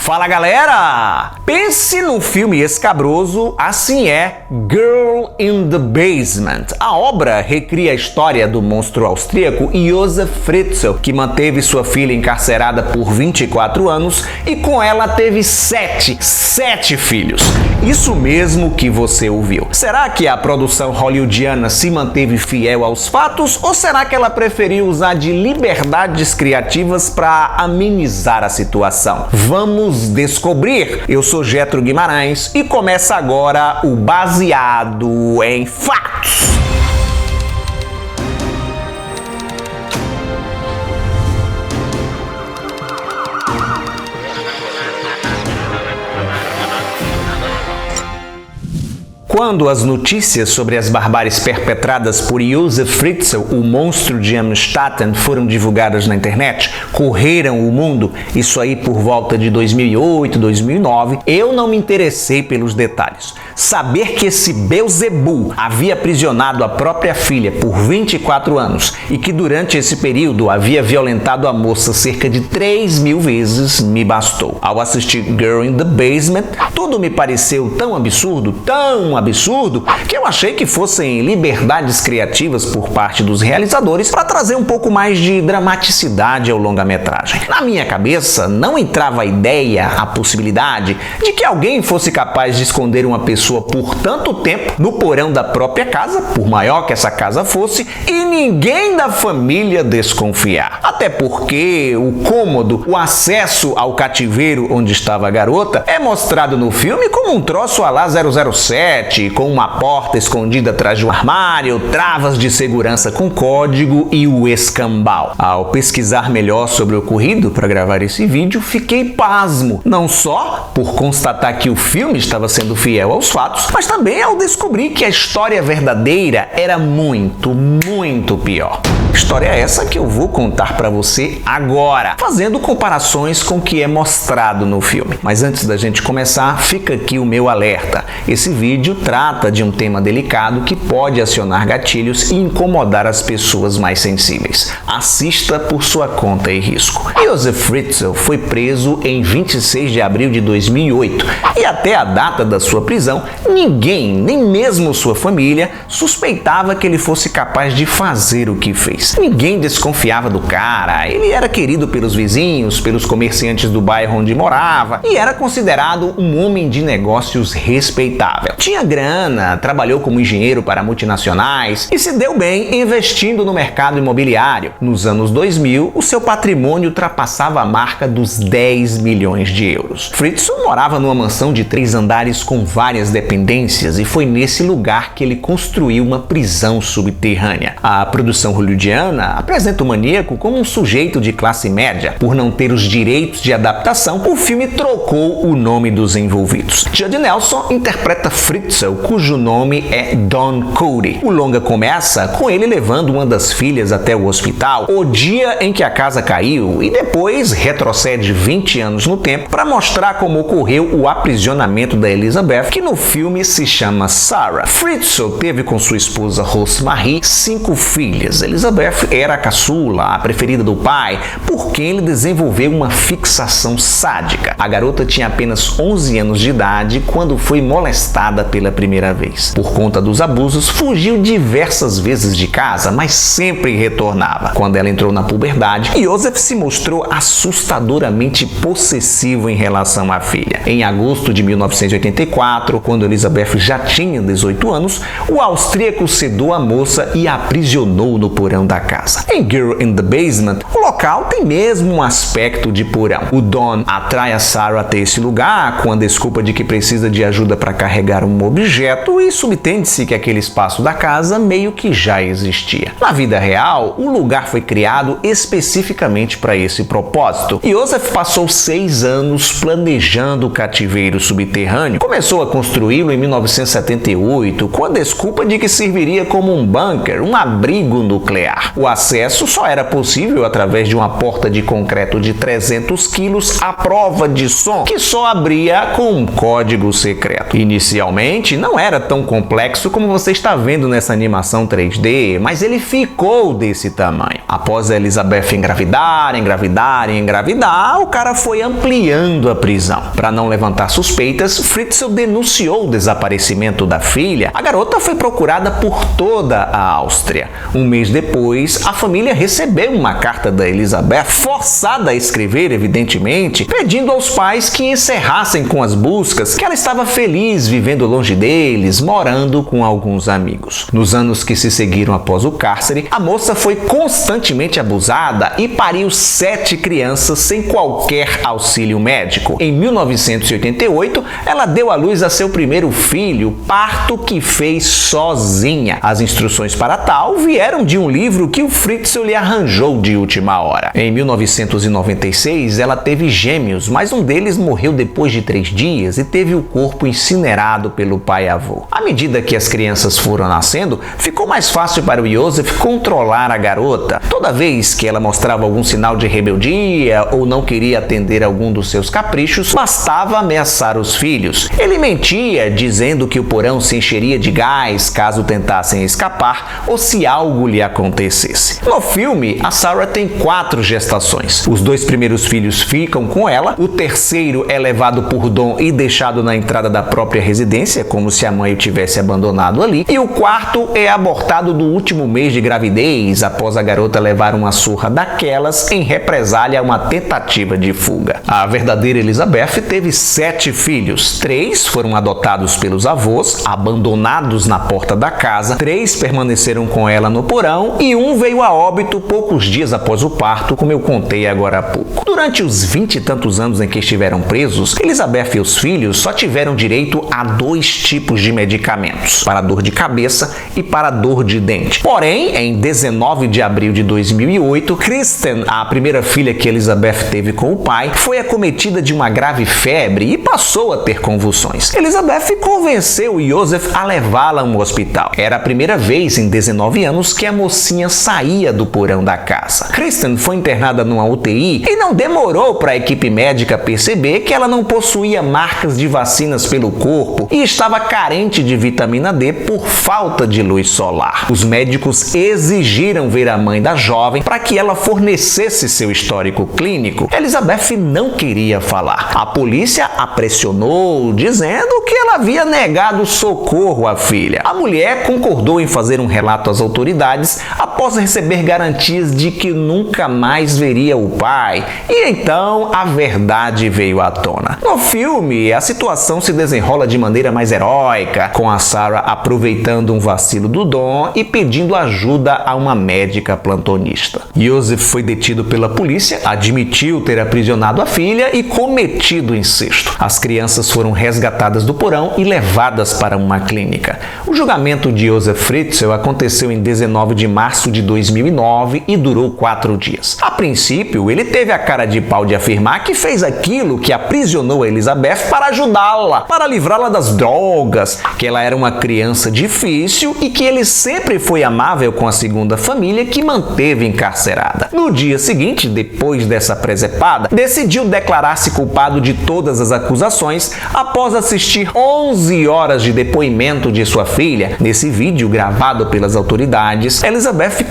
Fala galera! Pense num filme escabroso, assim é Girl in the Basement. A obra recria a história do monstro austríaco Josef Fritzl, que manteve sua filha encarcerada por 24 anos e com ela teve sete filhos. Isso mesmo que você ouviu. Será que a produção hollywoodiana se manteve fiel aos fatos ou será que ela preferiu usar de liberdades criativas para amenizar a situação? Vamos descobrir. Eu sou Getro Guimarães e começa agora o Baseado em Fatos. Quando as notícias sobre as barbáries perpetradas por Josef Fritzl, o monstro de Amstetten, foram divulgadas na internet, correram o mundo, isso aí por volta de 2008, 2009, eu não me interessei pelos detalhes. Saber que esse Beelzebub havia aprisionado a própria filha por 24 anos e que durante esse período havia violentado a moça cerca de 3.000 vezes me bastou. Ao assistir Girl in the Basement, tudo me pareceu tão absurdo, que eu achei que fossem liberdades criativas por parte dos realizadores para trazer um pouco mais de dramaticidade ao longa-metragem. Na minha cabeça não entrava a ideia, a possibilidade de que alguém fosse capaz de esconder uma pessoa por tanto tempo no porão da própria casa, por maior que essa casa fosse, e ninguém da família desconfiar. Até porque o cômodo, o acesso ao cativeiro onde estava a garota é mostrado no filme como um troço à lá 007, com uma porta escondida atrás de um armário, travas de segurança com código e o escambau. Ao pesquisar melhor sobre o ocorrido para gravar esse vídeo, fiquei pasmo, não só por constatar que o filme estava sendo fiel aos fatos, mas também ao descobrir que a história verdadeira era muito pior. História essa que eu vou contar para você agora, fazendo comparações com o que é mostrado no filme. Mas antes da gente começar, fica aqui o meu alerta. Esse vídeo trata de um tema delicado que pode acionar gatilhos e incomodar as pessoas mais sensíveis. Assista por sua conta e risco. Josef Fritzl foi preso em 26 de abril de 2008 e até a data da sua prisão, ninguém, nem mesmo sua família, suspeitava que ele fosse capaz de fazer o que fez. Ninguém desconfiava do cara, ele era querido pelos vizinhos, pelos comerciantes do bairro onde morava e era considerado um homem de negócios respeitável. Tinha grana, trabalhou como engenheiro para multinacionais e se deu bem investindo no mercado imobiliário. Nos anos 2000, o seu patrimônio ultrapassava a marca dos 10 milhões de euros. Fritzl morava numa mansão de 3 andares com várias dependências e foi nesse lugar que ele construiu uma prisão subterrânea. A produção hollywoodiana apresenta o maníaco como um sujeito de classe média. Por não ter os direitos de adaptação, o filme trocou o nome dos envolvidos. Judd Nelson interpreta Fritzl, cujo nome é Don Cody. O longa começa com ele levando uma das filhas até o hospital, o dia em que a casa caiu, e depois retrocede 20 anos no tempo para mostrar como ocorreu o aprisionamento da Elizabeth, que no filme se chama Sarah. Fritzl teve com sua esposa Rosemarie 5 filhas. Elizabeth era a caçula, a preferida do pai, por quem ele desenvolveu uma fixação sádica. A garota tinha apenas 11 anos de idade quando foi molestada pela primeira vez. Por conta dos abusos, fugiu diversas vezes de casa, mas sempre retornava. Quando ela entrou na puberdade, Josef se mostrou assustadoramente possessivo em relação à filha. Em agosto de 1984, quando Elizabeth já tinha 18 anos, o austríaco sedou a moça e a aprisionou no porão da casa. Em Girl in the Basement, o local tem mesmo um aspecto de porão. O Don atrai a Sarah até esse lugar com a desculpa de que precisa de ajuda para carregar um objeto e subtende-se que aquele espaço da casa meio que já existia. Na vida real, o lugar foi criado especificamente para esse propósito. Josef passou 6 anos planejando o cativeiro subterrâneo. Começou a construí-lo em 1978 com a desculpa de que serviria como um bunker, um abrigo nuclear. entrar. O acesso só era possível através de uma porta de concreto de 300 quilos à prova de som, que só abria com um código secreto. Inicialmente não era tão complexo como você está vendo nessa animação 3D, mas ele ficou desse tamanho. Após a Elizabeth engravidar, o cara foi ampliando a prisão. Para não levantar suspeitas, Fritzl denunciou o desaparecimento da filha. A garota foi procurada por toda a Áustria. Um mês depois, a família recebeu uma carta da Elizabeth, forçada a escrever, evidentemente, pedindo aos pais que encerrassem com as buscas, que ela estava feliz vivendo longe deles, morando com alguns amigos. Nos anos que se seguiram após o cárcere, a moça foi constantemente abusada e pariu 7 crianças sem qualquer auxílio médico. Em 1988, ela deu à luz a seu primeiro filho, parto que fez sozinha. As instruções para tal vieram de um livro que o Fritzl lhe arranjou de última hora. Em 1996, ela teve gêmeos, mas um deles morreu depois de 3 dias e teve o corpo incinerado pelo pai-avô. À medida que as crianças foram nascendo, ficou mais fácil para o Josef controlar a garota. Toda vez que ela mostrava algum sinal de rebeldia ou não queria atender algum dos seus caprichos, bastava ameaçar os filhos. Ele mentia, dizendo que o porão se encheria de gás caso tentassem escapar ou se algo lhe acontecesse. No filme, a Sarah tem 4 gestações. Os 2 primeiros filhos ficam com ela, o terceiro é levado por Don e deixado na entrada da própria residência, como se a mãe o tivesse abandonado ali, e o quarto é abortado no último mês de gravidez, após a garota levar uma surra daquelas em represália a uma tentativa de fuga. A verdadeira Elizabeth teve 7 filhos. 3 foram adotados pelos avós, abandonados na porta da casa, 3 permaneceram com ela no porão e um veio a óbito poucos dias após o parto, como eu contei agora há pouco. Durante os 20 e tantos anos em que estiveram presos, Elizabeth e os filhos só tiveram direito a 2 tipos de medicamentos, para dor de cabeça e para dor de dente. Porém, em 19 de abril de 2008, Kristen, a primeira filha que Elizabeth teve com o pai, foi acometida de uma grave febre e passou a ter convulsões. Elizabeth convenceu Josef a levá-la a um hospital. Era a primeira vez em 19 anos que a mocinha saía do porão da casa. Kristen foi internada numa UTI e não demorou para a equipe médica perceber que ela não possuía marcas de vacinas pelo corpo e estava carente de vitamina D por falta de luz solar. Os médicos exigiram ver a mãe da jovem para que ela fornecesse seu histórico clínico. Elizabeth não queria falar. A polícia a pressionou, dizendo que ela havia negado socorro à filha. A mulher concordou em fazer um relato às autoridades após receber garantias de que nunca mais veria o pai. E então a verdade veio à tona. No filme, a situação se desenrola de maneira mais heróica, com a Sarah aproveitando um vacilo do Don e pedindo ajuda a uma médica plantonista. Josef foi detido pela polícia, admitiu ter aprisionado a filha e cometido incesto. As crianças foram resgatadas do porão e levadas para uma clínica. O julgamento de Josef Fritzl aconteceu em 19 de março de 2009 e durou 4 dias. A princípio, ele teve a cara de pau de afirmar que fez aquilo que aprisionou a Elizabeth para ajudá-la, para livrá-la das drogas, que ela era uma criança difícil e que ele sempre foi amável com a segunda família que manteve encarcerada. No dia seguinte, depois dessa presepada, decidiu declarar-se culpado de todas as acusações após assistir 11 horas de depoimento de sua filha. Nesse vídeo gravado pelas autoridades, Elizabeth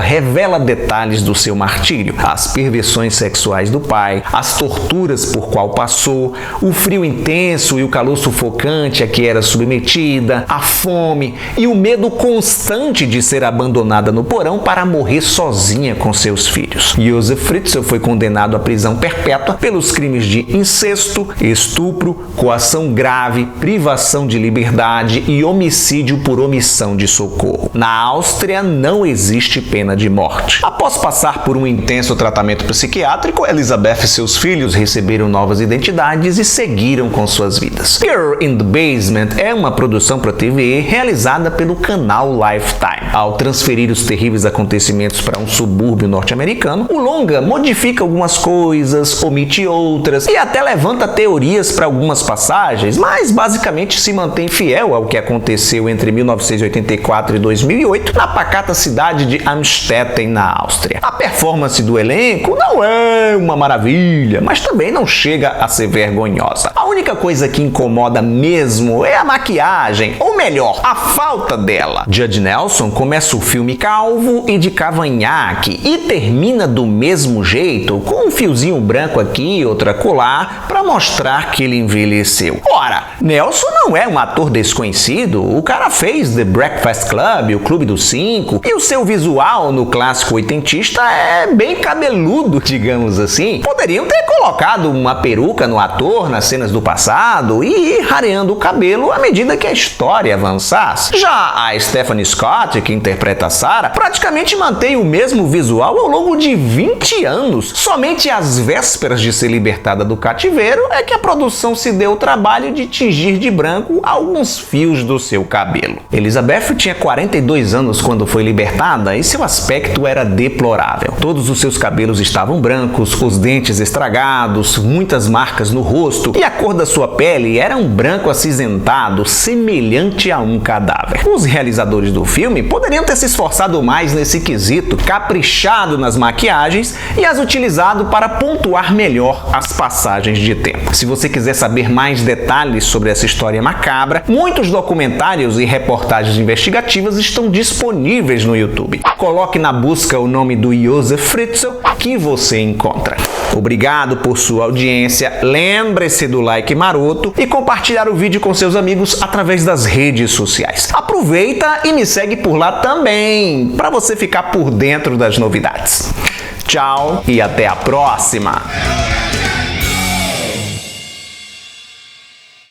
revela detalhes do seu martírio, as perversões sexuais do pai, as torturas por qual passou, o frio intenso e o calor sufocante a que era submetida, a fome e o medo constante de ser abandonada no porão para morrer sozinha com seus filhos. Josef Fritzl foi condenado à prisão perpétua pelos crimes de incesto, estupro, coação grave, privação de liberdade e homicídio por omissão de socorro. Na Áustria não existe pena de morte. Após passar por um intenso tratamento psiquiátrico, Elizabeth e seus filhos receberam novas identidades e seguiram com suas vidas. Fear in the Basement é uma produção para TV realizada pelo canal Lifetime. Ao transferir os terríveis acontecimentos para um subúrbio norte-americano, o longa modifica algumas coisas, omite outras e até levanta teorias para algumas passagens, mas basicamente se mantém fiel ao que aconteceu entre 1984 e 2008 na pacata cidade cidade de Amstetten, na Áustria. A performance do elenco não é uma maravilha, mas também não chega a ser vergonhosa. A única coisa que incomoda mesmo é a maquiagem, ou melhor, a falta dela. Judd Nelson começa o filme calvo e de cavanhaque e termina do mesmo jeito, com um fiozinho branco aqui e outro acolá, para mostrar que ele envelheceu. Ora, Nelson não é um ator desconhecido, o cara fez The Breakfast Club, o Clube dos Cinco, e o seu visual no clássico oitentista é bem cabeludo, digamos assim. Poderiam ter colocado uma peruca no ator nas cenas do passado e ir rareando o cabelo à medida que a história avançasse. Já a Stephanie Scott, que interpreta a Sarah, praticamente mantém o mesmo visual ao longo de 20 anos. Somente às vésperas de ser libertada do cativeiro é que a produção se deu o trabalho de tingir de branco alguns fios do seu cabelo. Elizabeth tinha 42 anos quando foi libertada e seu aspecto era deplorável. Todos os seus cabelos estavam brancos, os dentes estragados, muitas marcas no rosto e a cor da sua pele era um branco acinzentado, semelhante a um cadáver. Os realizadores do filme poderiam ter se esforçado mais nesse quesito, caprichado nas maquiagens e as utilizado para pontuar melhor as passagens de tempo. Se você quiser saber mais detalhes sobre essa história macabra, muitos documentários e reportagens investigativas estão disponíveis no YouTube. Coloque na busca o nome do Josef Fritzl que você encontra. Obrigado por sua audiência, lembre-se do like maroto e compartilhar o vídeo com seus amigos através das redes sociais. Aproveita e me segue por lá também, para você ficar por dentro das novidades. Tchau e até a próxima!